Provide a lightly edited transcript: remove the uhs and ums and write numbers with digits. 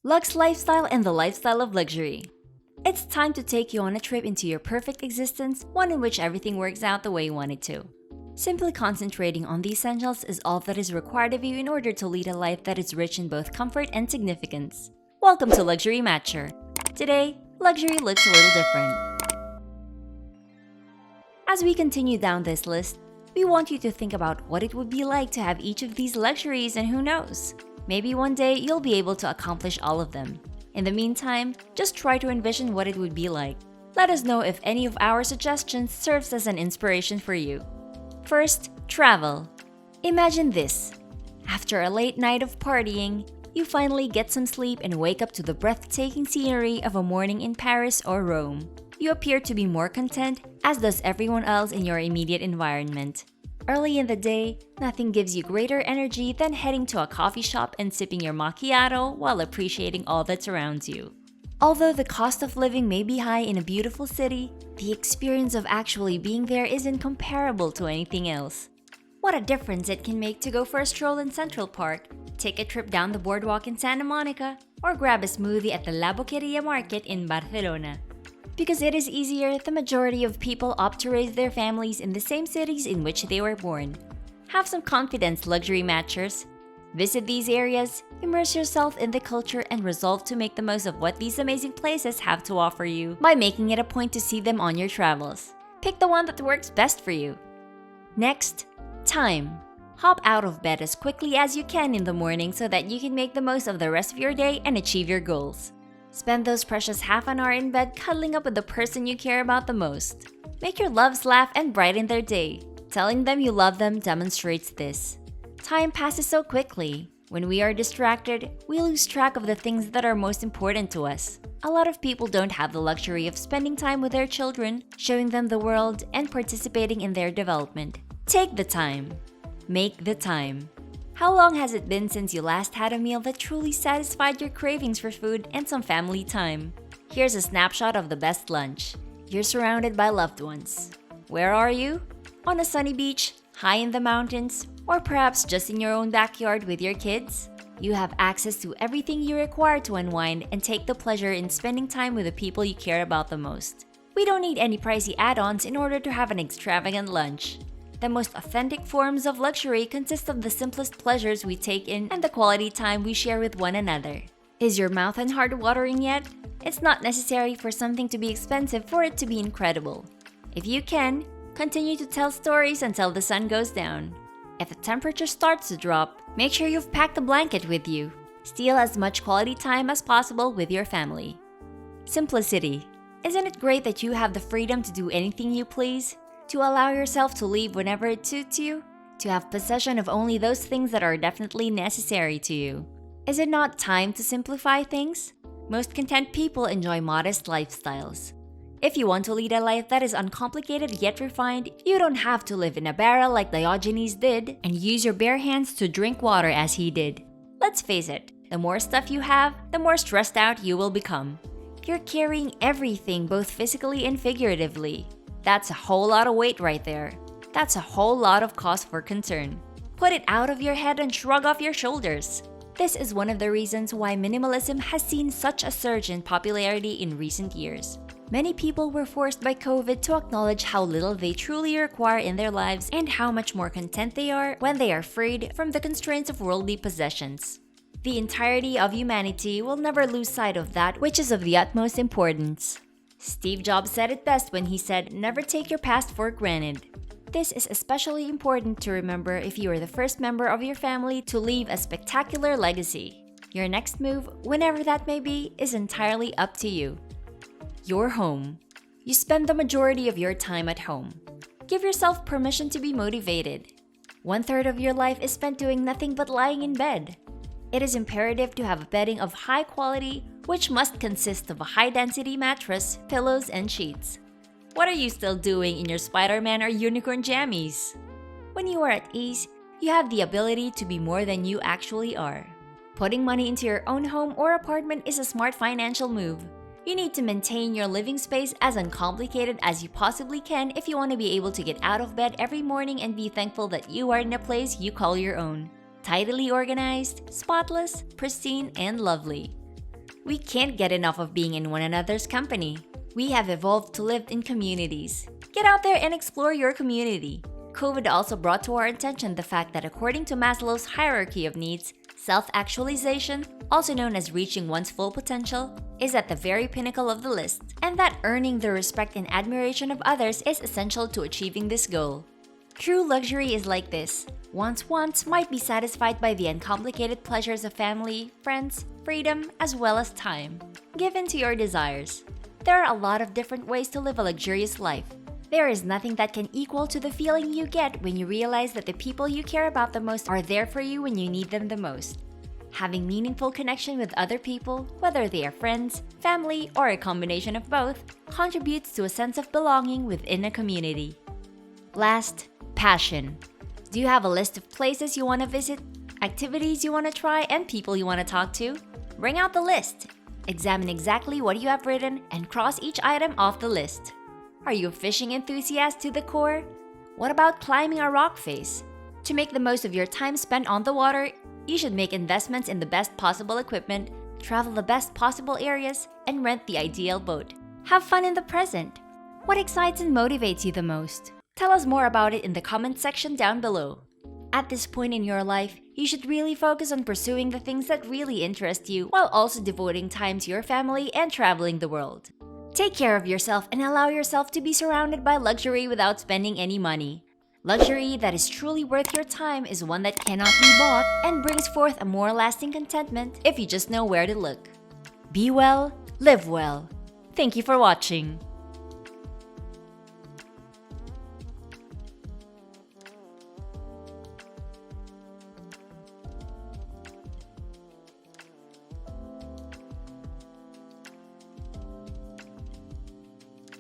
Lux Lifestyle and the Lifestyle of Luxury. It's time to take you on a trip into your perfect existence, one in which everything works out the way you want it to. Simply concentrating on the essentials is all that is required of you in order to lead a life that is rich in both comfort and significance. Welcome to Luxury Matcher. Today, luxury looks a little different. As we continue down this list, we want you to think about what it would be like to have each of these luxuries, and who knows, maybe one day you'll be able to accomplish all of them. In the meantime, just try to envision what it would be like. Let us know if any of our suggestions serves as an inspiration for you. First, travel. Imagine this. After a late night of partying, you finally get some sleep and wake up to the breathtaking scenery of a morning in Paris or Rome. You appear to be more content, as does everyone else in your immediate environment. Early in the day, nothing gives you greater energy than heading to a coffee shop and sipping your macchiato while appreciating all that surrounds you. Although the cost of living may be high in a beautiful city, the experience of actually being there isn't comparable to anything else. What a difference it can make to go for a stroll in Central Park, take a trip down the boardwalk in Santa Monica, or grab a smoothie at the La Boqueria Market in Barcelona. Because it is easier, the majority of people opt to raise their families in the same cities in which they were born. Have some confidence, luxury matchers. Visit these areas, immerse yourself in the culture, and resolve to make the most of what these amazing places have to offer you by making it a point to see them on your travels. Pick the one that works best for you. Next, time. Hop out of bed as quickly as you can in the morning so that you can make the most of the rest of your day and achieve your goals. Spend those precious half an hour in bed cuddling up with the person you care about the most. Make your loves laugh and brighten their day. Telling them you love them demonstrates this. Time passes so quickly. When we are distracted, we lose track of the things that are most important to us. A lot of people don't have the luxury of spending time with their children, showing them the world, and participating in their development. Take the time. Make the time. How long has it been since you last had a meal that truly satisfied your cravings for food and some family time? Here's a snapshot of the best lunch. You're surrounded by loved ones. Where are you? On a sunny beach, high in the mountains, or perhaps just in your own backyard with your kids? You have access to everything you require to unwind and take the pleasure in spending time with the people you care about the most. We don't need any pricey add-ons in order to have an extravagant lunch. The most authentic forms of luxury consist of the simplest pleasures we take in and the quality time we share with one another. Is your mouth and heart watering yet? It's not necessary for something to be expensive for it to be incredible. If you can, continue to tell stories until the sun goes down. If the temperature starts to drop, make sure you've packed a blanket with you. Steal as much quality time as possible with your family. Simplicity. Isn't it great that you have the freedom to do anything you please? To allow yourself to leave whenever it suits you? To have possession of only those things that are definitely necessary to you? Is it not time to simplify things? Most content people enjoy modest lifestyles. If you want to lead a life that is uncomplicated yet refined, you don't have to live in a barrel like Diogenes did and use your bare hands to drink water as he did. Let's face it, the more stuff you have, the more stressed out you will become. You're carrying everything both physically and figuratively. That's a whole lot of weight right there. That's a whole lot of cause for concern. Put it out of your head and shrug off your shoulders. This is one of the reasons why minimalism has seen such a surge in popularity in recent years. Many people were forced by COVID to acknowledge how little they truly require in their lives and how much more content they are when they are freed from the constraints of worldly possessions. The entirety of humanity will never lose sight of that which is of the utmost importance. Steve Jobs said it best when he said, "Never take your past for granted." This is especially important to remember if you are the first member of your family to leave a spectacular legacy. Your next move, whenever that may be, is entirely up to you. Your home. You spend the majority of your time at home. Give yourself permission to be motivated. 1/3 of your life is spent doing nothing but lying in bed. It is imperative to have bedding of high quality, which must consist of a high-density mattress, pillows, and sheets. What are you still doing in your Spider-Man or unicorn jammies? When you are at ease, you have the ability to be more than you actually are. Putting money into your own home or apartment is a smart financial move. You need to maintain your living space as uncomplicated as you possibly can if you want to be able to get out of bed every morning and be thankful that you are in a place you call your own. Tidily organized, spotless, pristine, and lovely. We can't get enough of being in one another's company. We have evolved to live in communities. Get out there and explore your community. COVID also brought to our attention the fact that according to Maslow's hierarchy of needs, self-actualization, also known as reaching one's full potential, is at the very pinnacle of the list, and that earning the respect and admiration of others is essential to achieving this goal. True luxury is like this. One's wants might be satisfied by the uncomplicated pleasures of family, friends, freedom, as well as time. Give in to your desires. There are a lot of different ways to live a luxurious life. There is nothing that can equal to the feeling you get when you realize that the people you care about the most are there for you when you need them the most. Having meaningful connection with other people, whether they are friends, family, or a combination of both, contributes to a sense of belonging within a community. Last, passion. Do you have a list of places you want to visit, activities you want to try, and people you want to talk to? Bring out the list. Examine exactly what you have written and cross each item off the list. Are you a fishing enthusiast to the core? What about climbing a rock face? To make the most of your time spent on the water, you should make investments in the best possible equipment, travel the best possible areas, and rent the ideal boat. Have fun in the present. What excites and motivates you the most? Tell us more about it in the comment section down below. At this point in your life, you should really focus on pursuing the things that really interest you while also devoting time to your family and traveling the world. Take care of yourself and allow yourself to be surrounded by luxury without spending any money. Luxury that is truly worth your time is one that cannot be bought and brings forth a more lasting contentment if you just know where to look. Be well, live well. Thank you for watching.